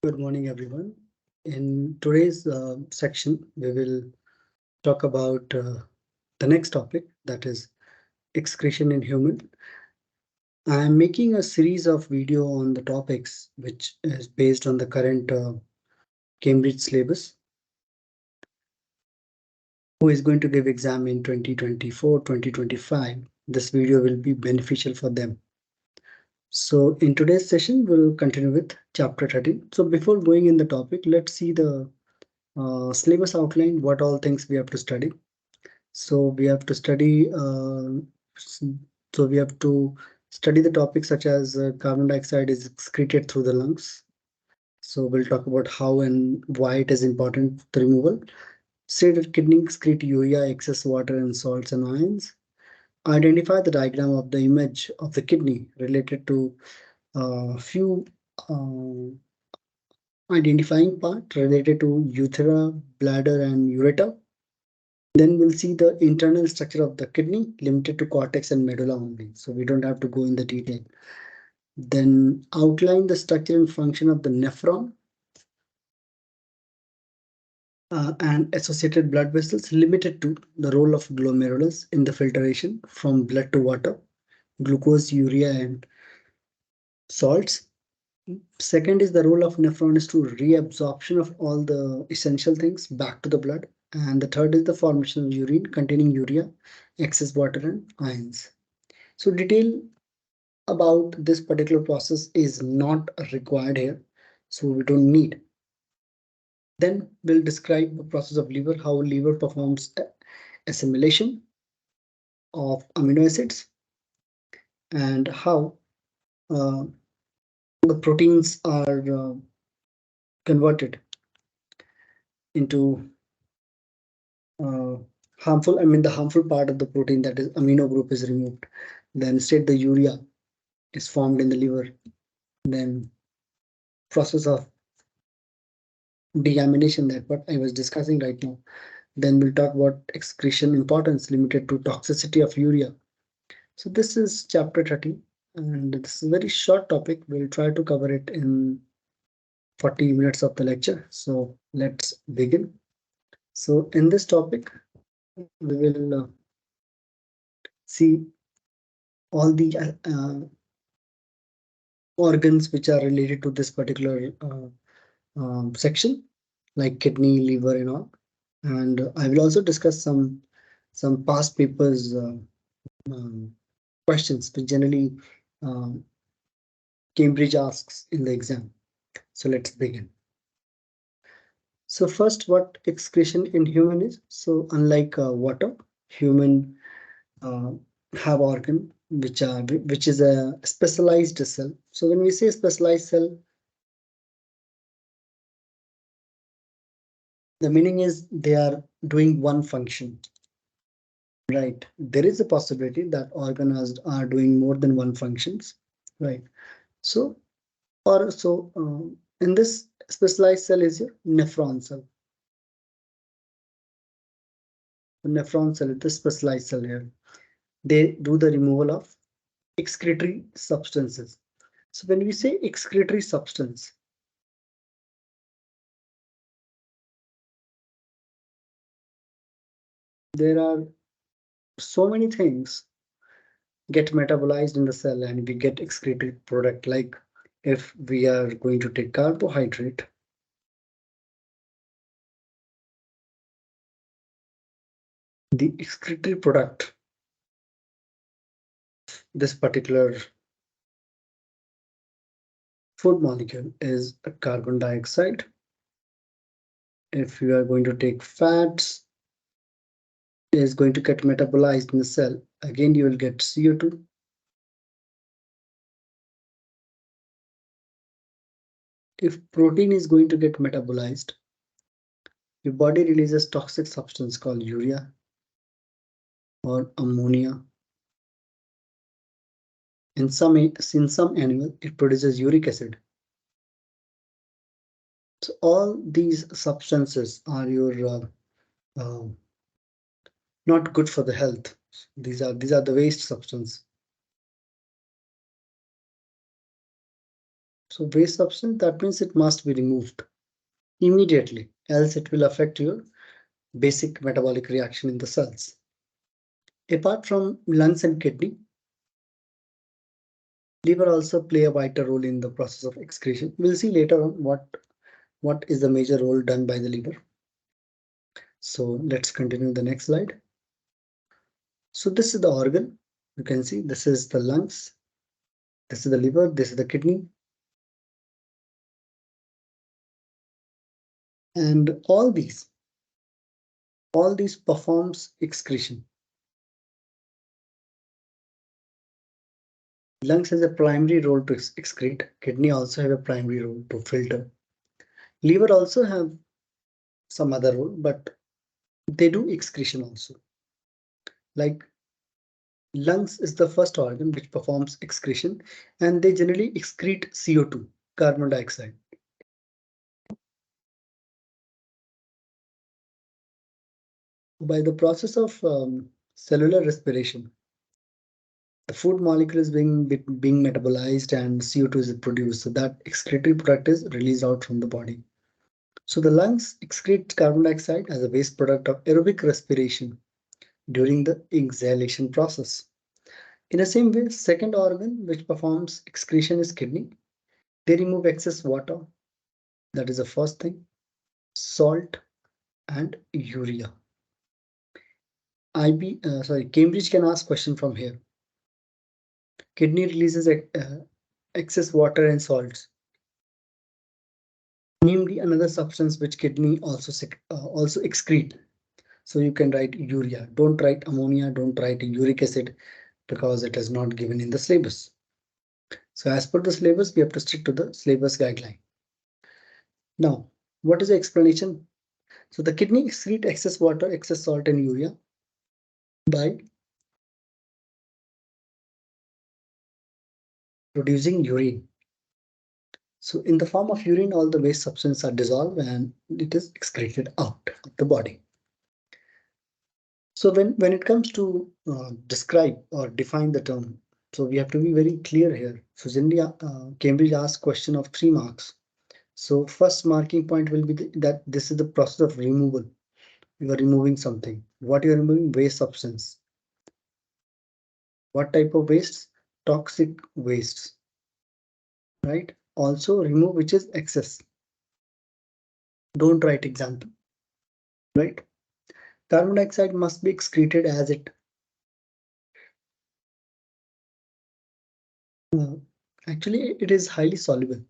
Good morning, everyone. In today's section, we will talk about the next topic, that is excretion in human. I am making a series of video on the topics which is based on the current Cambridge syllabus. Who is going to give exam in 2024, 2025? This video will be beneficial for them. So in today's session, we'll continue with chapter 13. So before going in the topic, let's see the syllabus outline, what all things we have to study. So we have to study. So we have to study the topics such as carbon dioxide is excreted through the lungs. So we'll talk about how and why it is important the removal. Say that kidney excrete urea, excess water, and salts and ions. Identify the diagram of the image of the kidney related to few uh, identifying part related to urethra, bladder, and ureter. Then we'll see the internal structure of the kidney limited to cortex and medulla only. So we don't have to go in the detail. Then outline the structure and function of the nephron and associated blood vessels limited to the role of glomerulus in the filtration from blood to water, glucose, urea, and salts. Second is the role of nephron is to reabsorption of all the essential things back to the blood. And the third is the formation of urine containing urea, excess water, and ions. So detail about this particular process is not required here, so we don't need. Then we'll describe the process of liver, how liver performs assimilation of amino acids, and how uh, the proteins are converted into uh, harmful. I mean, the harmful part of the protein, that is amino group, is removed. Then instead the urea is formed in the liver. Then process of deamination, that what I was discussing right now. Then we'll talk about excretion importance limited to toxicity of urea. So this is chapter 30, and this is a very short topic. We'll try to cover it in 40 minutes of the lecture. So let's begin. So in this topic, we will see all the organs which are related to this particular section, like kidney, liver, and all. And I will also discuss some past papers um, questions which generally um, Cambridge asks in the exam. So let's begin. So first, what excretion in human is. So unlike water, human uh, have organ which is a specialized cell. So when we say specialized cell, the meaning is they are doing one function. Right. There is a possibility that organs are doing more than one functions. Right. So in this specialized cell is your nephron cell. The nephron cell is the specialized cell here. They do the removal of excretory substances. So when we say excretory substance, there are so many things get metabolized in the cell and we get excretory product. Like if we are going to take carbohydrate, the excretory product, this particular food molecule is a carbon dioxide. If you are going to take fats, it is going to get metabolized in the cell. Again, you will get CO2. If protein is going to get metabolized, your body releases toxic substance called urea or ammonia. In some animal, it produces uric acid. So all these substances are not good for the health. These are the waste substance. So waste substance, that means it must be removed immediately, else it will affect your basic metabolic reaction in the cells. Apart from lungs and kidney, liver also play a vital role in the process of excretion. We'll see later on what is the major role done by the liver. So let's continue the next slide. So this is the organ. You can see this is the lungs, this is the liver, this is the kidney. And all these performs excretion. Lungs has a primary role to excrete. Kidney also have a primary role to filter. Liver also have some other role, but they do excretion also. Like lungs is the first organ which performs excretion, and they generally excrete CO2, carbon dioxide. By the process of cellular respiration, the food molecule is being metabolized and CO2 is produced. So that excretory product is released out from the body. So the lungs excrete carbon dioxide as a waste product of aerobic respiration during the exhalation process. In the same way, second organ which performs excretion is kidney. They remove excess water. That is the first thing. Salt and urea. Cambridge can ask question from here. Kidney releases excess water and salts. Namely, another substance which kidney also excrete. So you can write urea. Don't write ammonia. Don't write uric acid because it is not given in the syllabus. So as per the syllabus, we have to stick to the syllabus guideline. Now, what is the explanation? So the kidney excrete excess water, excess salt and urea by producing urine. So in the form of urine, all the waste substances are dissolved and it is excreted out of the body. So when it comes to describe or define the term, so we have to be very clear here. So generally, Cambridge asks question of 3 marks. So first marking point will be that this is the process of removal. You are removing something. What you are removing? Waste substance. What type of waste? Toxic wastes. Right? Also remove which is excess. Don't write example. Right? Carbon dioxide must be excreted as it actually it is highly soluble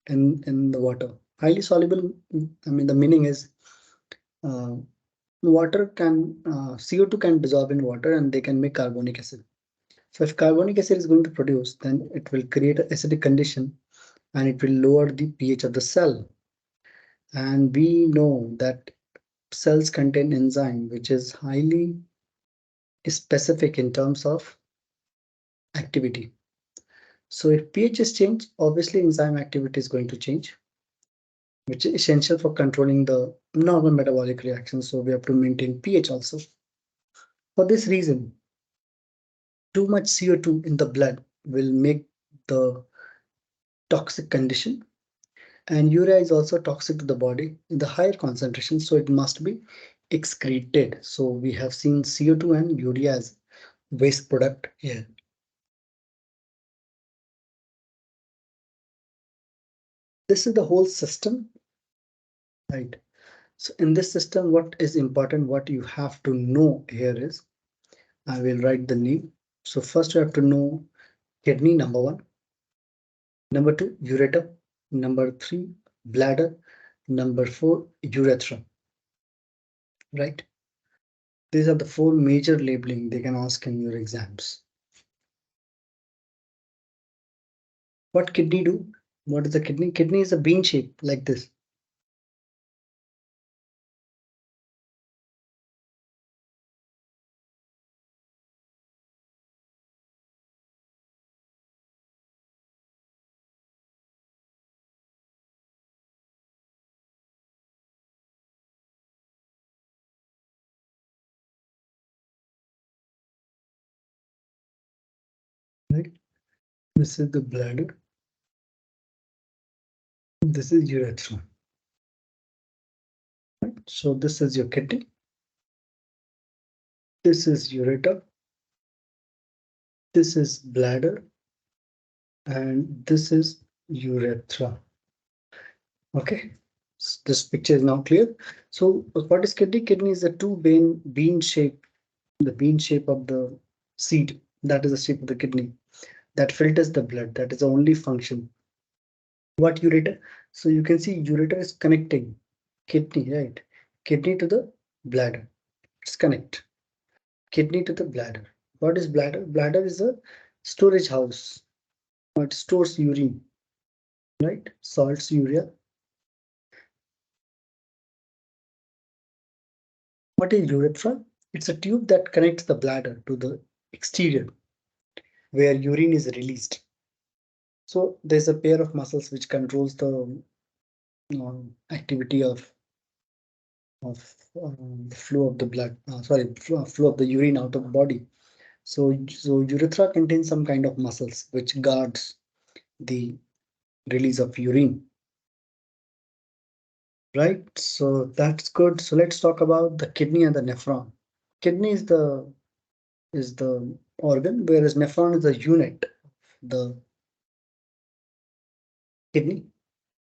in the water. Highly soluble, I mean the meaning is uh, water can CO2 can dissolve in water and they can make carbonic acid. So if carbonic acid is going to produce, then it will create an acidic condition and it will lower the pH of the cell. And we know that cells contain enzyme which is highly specific in terms of activity. So if pH is changed, obviously enzyme activity is going to change, which is essential for controlling the normal metabolic reactions. So we have to maintain pH also. For this reason, too much CO2 in the blood will make the toxic condition, and urea is also toxic to the body in the higher concentration, so it must be excreted. So we have seen CO2 and urea as waste product here. This is the whole system, right? So in this system, what is important, what you have to know here is, I will write the name. So first you have to know kidney, number 1. Number 2, ureter. Number 3, bladder. Number 4, urethra. Right? These are the 4 major labeling they can ask in your exams. What kidney do? What is the kidney? Kidney is a bean shape like this. Right? This is the bladder. This is urethra. Right? So this is your kidney. This is ureter. This is bladder. And this is urethra. Okay. This picture is now clear. So what is kidney? Kidney is the two bean shape, the bean shape of the seed. That is the shape of the kidney that filters the blood. That is the only function. What ureter? So you can see ureter is connecting kidney, right? Kidney to the bladder. It's connect kidney to the bladder. What is bladder? Bladder is a storage house. It stores urine, right? Salts, urea. What is urethra? It's a tube that connects the bladder to the exterior where urine is released. So there's a pair of muscles which controls the activity of flow of the blood. Flow of the urine out of the body. So urethra contains some kind of muscles which guards the release of urine. Right, so that's good. So let's talk about the kidney and the nephron. Kidney is the organ, whereas nephron is the unit, the kidney.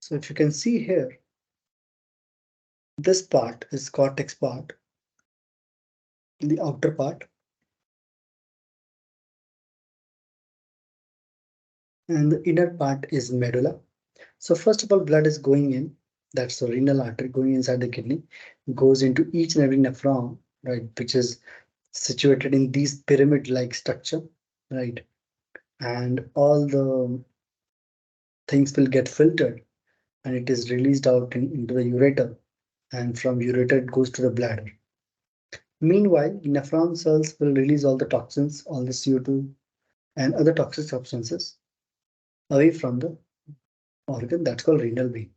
So if you can see here, this part is cortex part, the outer part, and the inner part is medulla. So first of all, blood is going in. That's the renal artery going inside the kidney, goes into each and every nephron, right, which is situated in these pyramid-like structure, right, and all the things will get filtered and it is released out into the ureter, and from ureter it goes to the bladder. Meanwhile, nephron cells will release all the toxins, all the CO2 and other toxic substances away from the organ. That's called renal vein.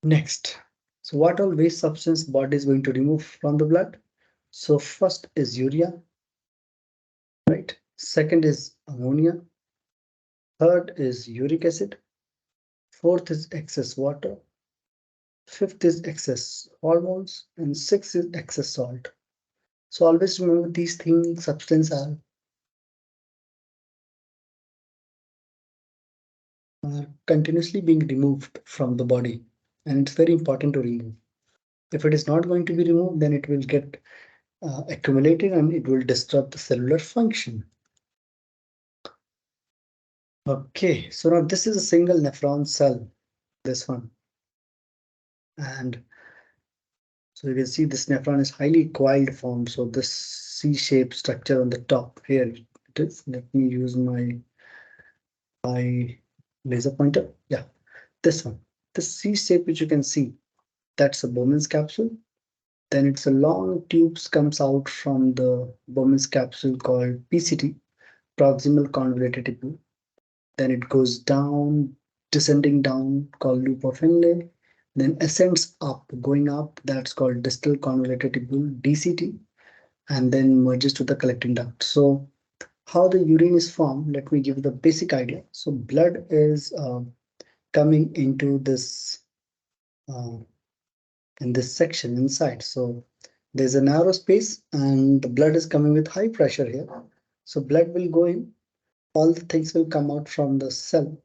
Next, so what all waste substance body is going to remove from the blood? So first is urea, right? Second is ammonia. Third is uric acid. Fourth is excess water. Fifth is excess hormones. And sixth is excess salt. So always remember these things, are continuously being removed from the body. And it's very important to remove. If it is not going to be removed, then it will get accumulated and it will disrupt the cellular function. Okay, so now this is a single nephron cell, this one. And so you can see this nephron is highly coiled form. So this C-shaped structure on the top here it is. Let me use my laser pointer. Yeah, this one. The C shape which you can see, that's a Bowman's capsule. Then it's a long tubes comes out from the Bowman's capsule called PCT, proximal convoluted tubule. Then it goes down, descending down, called loop of Henle. Then ascends up, going up, that's called distal convoluted tubule, DCT, and then merges to the collecting duct. So how the urine is formed, let me give you the basic idea. So blood is coming into this uh, in this section inside. So there's a narrow space and the blood is coming with high pressure here. So blood will go in, all the things will come out from the cell,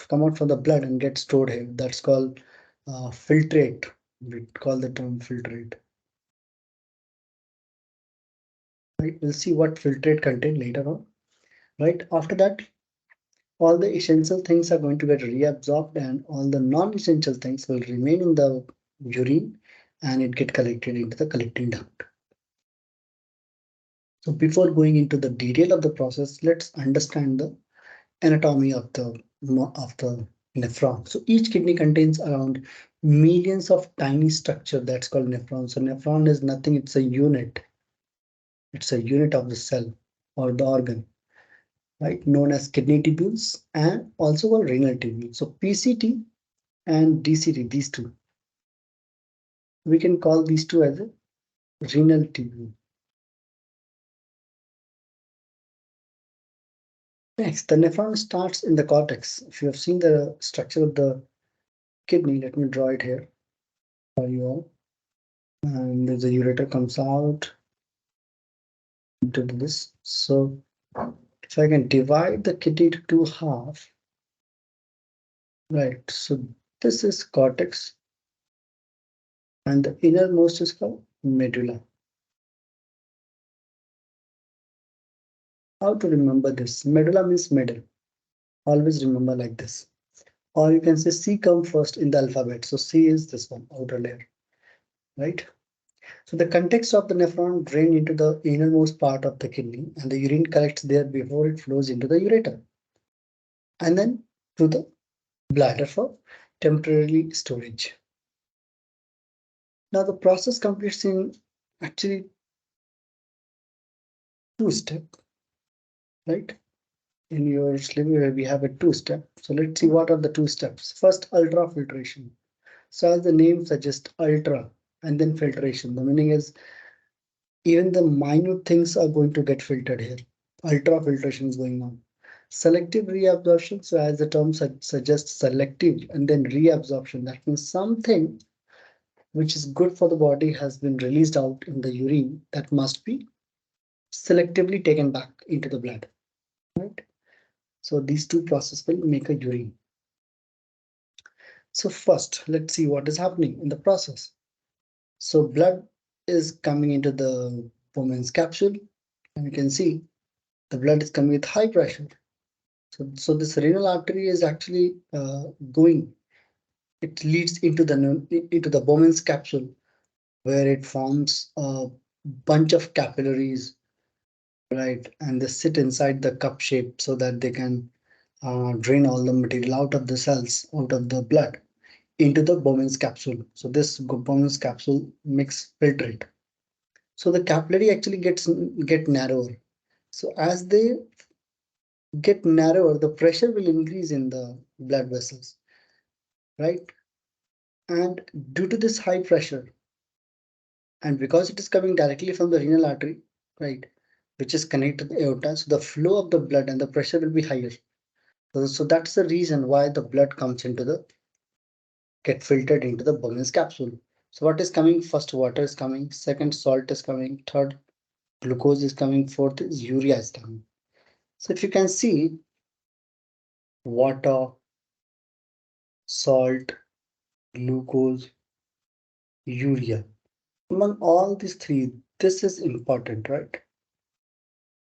come out from the blood and get stored here. That's called filtrate. We call the term filtrate. Right? We'll see what filtrate contain later on. Right after that, all the essential things are going to get reabsorbed and all the non-essential things will remain in the urine and it get collected into the collecting duct. So before going into the detail of the process, let's understand the anatomy of the nephron. So each kidney contains around millions of tiny structure that's called nephron. So nephron is nothing, it's a unit. It's a unit of the cell or the organ, right? Known as kidney tubules and also called renal tubules. So PCT and DCT, these two, we can call these two as a renal tubule. Next, the nephron starts in the cortex. If you have seen the structure of the kidney, let me draw it here for you all. And the ureter comes out into this. So if I can divide the kidney into two halves, right? So this is cortex, and the innermost is called medulla. How to remember this? Medulla means middle. Always remember like this. Or you can say C come first in the alphabet. So C is this one, outer layer, right? So the context of the nephron drain into the innermost part of the kidney, and the urine collects there before it flows into the ureter, and then to the bladder for temporary storage. Now the process completes in actually two steps, right? In your syllabus, we have a two step. So let's see what are the two steps. First, ultrafiltration. So as the name suggests, ultra and then filtration. The meaning is even the minute things are going to get filtered here. Ultrafiltration is going on. Selective reabsorption. So as the term suggests, selective and then reabsorption. That means something which is good for the body has been released out in the urine that must be selectively taken back into the blood, right? So these two processes will make a urine. So first, let's see what is happening in the process. So blood is coming into the Bowman's capsule, and you can see the blood is coming with high pressure. So this renal artery is actually going. It leads into the Bowman's capsule, where it forms a bunch of capillaries, right? And they sit inside the cup shape so that they can drain all the material out of the cells, out of the blood, into the Bowman's capsule. So this Bowman's capsule makes filtrate. So the capillary actually get narrower. So as they get narrower, the pressure will increase in the blood vessels, right? And due to this high pressure, and because it is coming directly from the renal artery, right, which is connected to the aorta, so the flow of the blood and the pressure will be higher. So that's the reason why the blood comes into the get filtered into the Bowman's capsule. So what is coming? First, water is coming. Second, salt is coming. Third, glucose is coming. Fourth is urea is coming. So if you can see, water, salt, glucose, urea. Among all these three, this is important, right?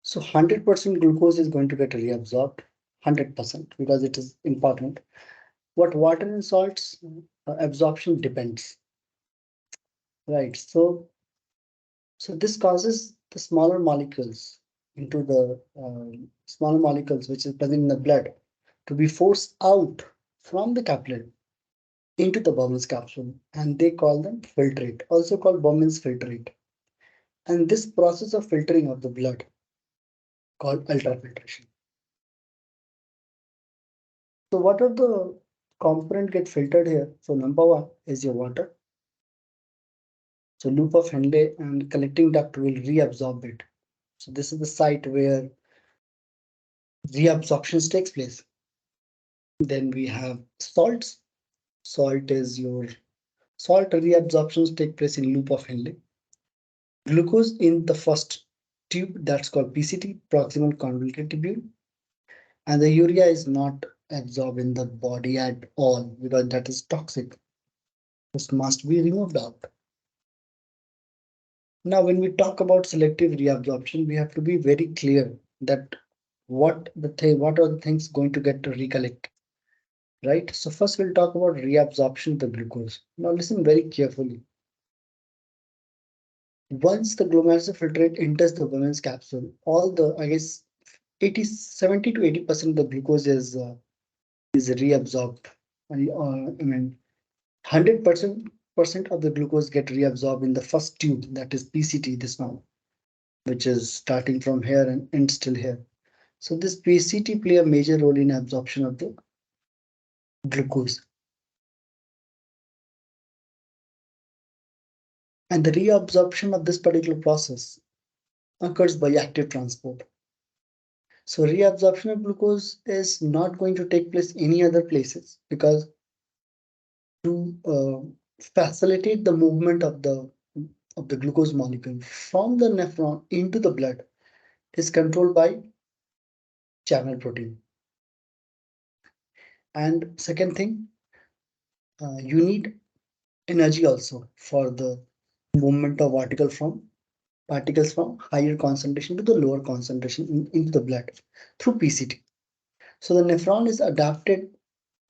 So 100% glucose is going to get reabsorbed, 100% because it is important. What water and salts absorption depends, right? So this causes the smaller molecules into the smaller molecules which is present in the blood to be forced out from the capillary into the Bowman's capsule, and they call them filtrate, also called Bowman's filtrate. And this process of filtering of the blood called ultrafiltration. So what are the component get filtered here? So number one is your water. So loop of Henle and collecting duct will reabsorb it. So this is the site where reabsorption takes place. Then we have salts. Salt is your salt reabsorptions take place in loop of Henle. Glucose in the first tube, that's called PCT, proximal convoluted tubule. And the urea is not absorbed in the body at all because that is toxic. This must be removed out. Now, when we talk about selective reabsorption, we have to be very clear that what are the things going to get to recollect, right? So first we'll talk about reabsorption of the glucose. Now listen very carefully. Once the glomerular filtrate enters the women's capsule, all the, I guess, 70 to 80% of the glucose is reabsorbed. I mean, 100% of the glucose get reabsorbed in the first tube, that is PCT, this one, which is starting from here and ends still here. So this PCT play a major role in absorption of the glucose. And the reabsorption of this particular process occurs by active transport. So reabsorption of glucose is not going to take place any other places because to facilitate the movement of the glucose molecule from the nephron into the blood is controlled by channel protein. And second thing, you need energy also for the movement of particles from higher concentration to the lower concentration into the blood through PCT. So the nephron is adapted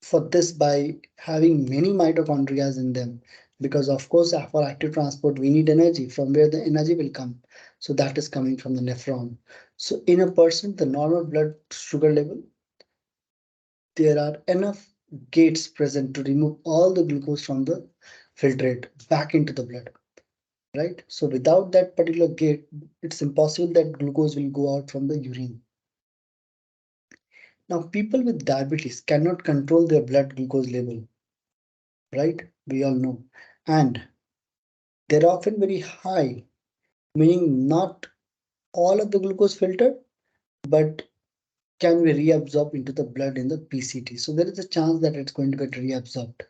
for this by having many mitochondria in them, because of course for active transport we need energy. From where the energy will come? So that is coming from the nephron. So in a person, the normal blood sugar level, there are enough gates present to remove all the glucose from the filtrate back into the blood, right? So without that particular gate, it's impossible that glucose will go out from the urine. Now, people with diabetes cannot control their blood glucose level, right? We all know. And they're often very high, meaning not all of the glucose filtered, but can be reabsorbed into the blood in the PCT. So there is a chance that it's going to get reabsorbed.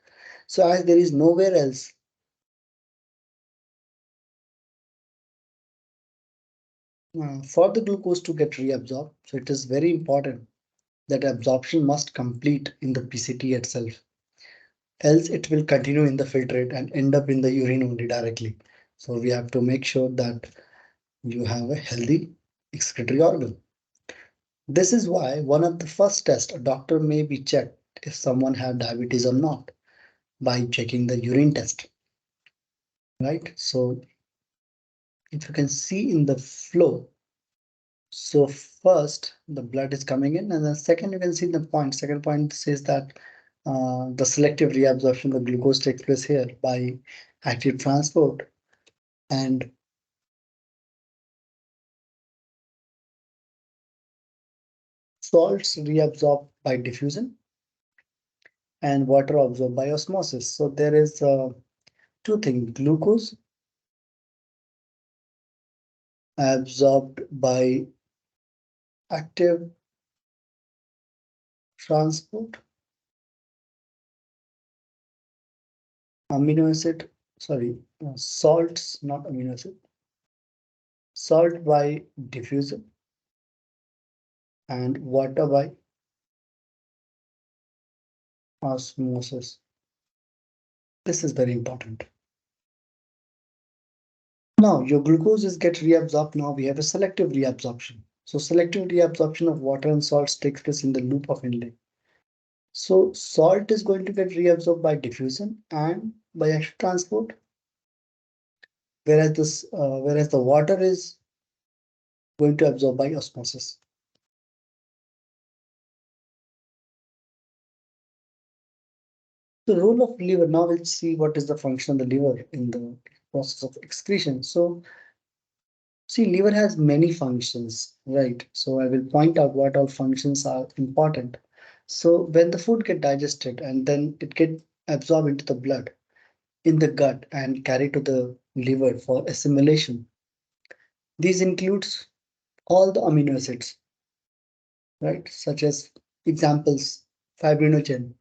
So as there is nowhere else for the glucose to get reabsorbed, so it is very important that absorption must complete in the PCT itself. Else it will continue in the filtrate and end up in the urine only directly. So we have to make sure that you have a healthy excretory organ. This is why one of the first tests a doctor may be checked if someone have diabetes or not by checking the urine test, right? So if you can see in the flow, so first the blood is coming in, and then second you can see the point. Second point says that the selective reabsorption of glucose takes place here by active transport, and salts reabsorbed by diffusion and water absorbed by osmosis. So there is two things: glucose absorbed by active transport, amino acid, sorry, salts, not amino acid, salt by diffusion and water by osmosis. This is very important. Now your glucose is get reabsorbed. Now we have a selective reabsorption. So selective reabsorption of water and salts takes place in the loop of inlet. So salt is going to get reabsorbed by diffusion and by active transport, whereas the water is going to absorb by osmosis. The role of liver. Now we'll see what is the function of the liver in the process of excretion. So see, liver has many functions, right? So I will point out what all functions are important. So when the food get digested and then it get absorbed into the blood in the gut and carried to the liver for assimilation, these includes all the amino acids, right? Such as examples, fibrinogen.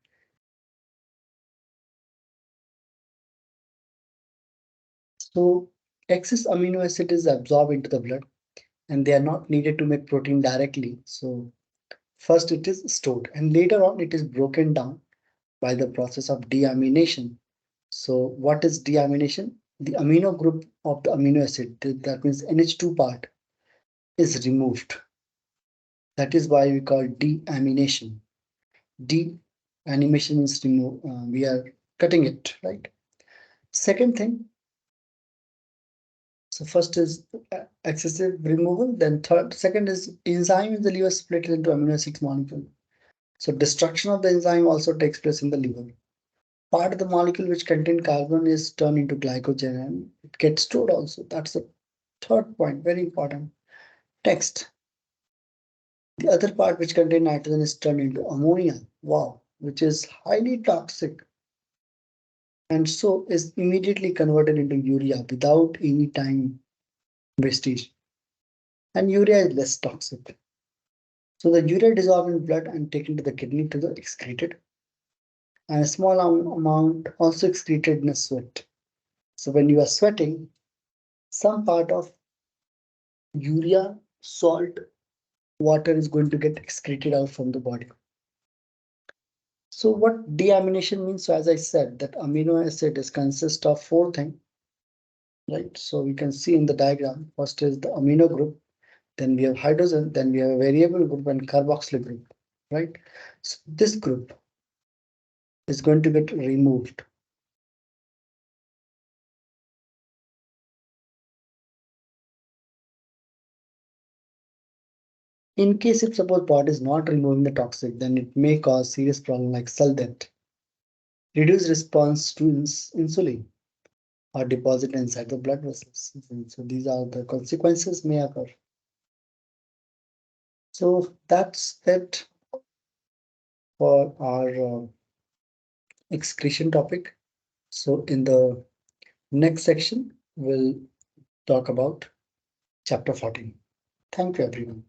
So excess amino acid is absorbed into the blood and they are not needed to make protein directly. So first it is stored and later on it is broken down by the process of deamination. So what is deamination? The amino group of the amino acid, that means NH2 part, is removed. That is why we call deamination. Deamination means remove. We are cutting it, right? Second thing, so first is excessive removal. Then second is enzyme in the liver split into amino acid molecule. So destruction of the enzyme also takes place in the liver. Part of the molecule which contain carbon is turned into glycogen and it gets stored also. That's the third point, very important. Text. The other part which contain nitrogen is turned into ammonia. Wow, which is highly toxic and so is immediately converted into urea without any time wastage. And urea is less toxic. So the urea dissolved in blood and taken to the kidney to the excreted, and a small amount also excreted in a sweat. So when you are sweating, some part of urea, salt, water is going to get excreted out from the body. So what deamination means? So as I said, that amino acid is consist of four things, right? So we can see in the diagram, first is the amino group, then we have hydrogen, then we have a variable group and carboxyl group, right? So this group is going to get removed. In case if suppose body is not removing the toxic, then it may cause serious problem like cell death, reduced response to insulin, or deposit inside the blood vessels. So these are the consequences may occur. So that's it for our excretion topic. So in the next section, we'll talk about chapter 14. Thank you, everyone.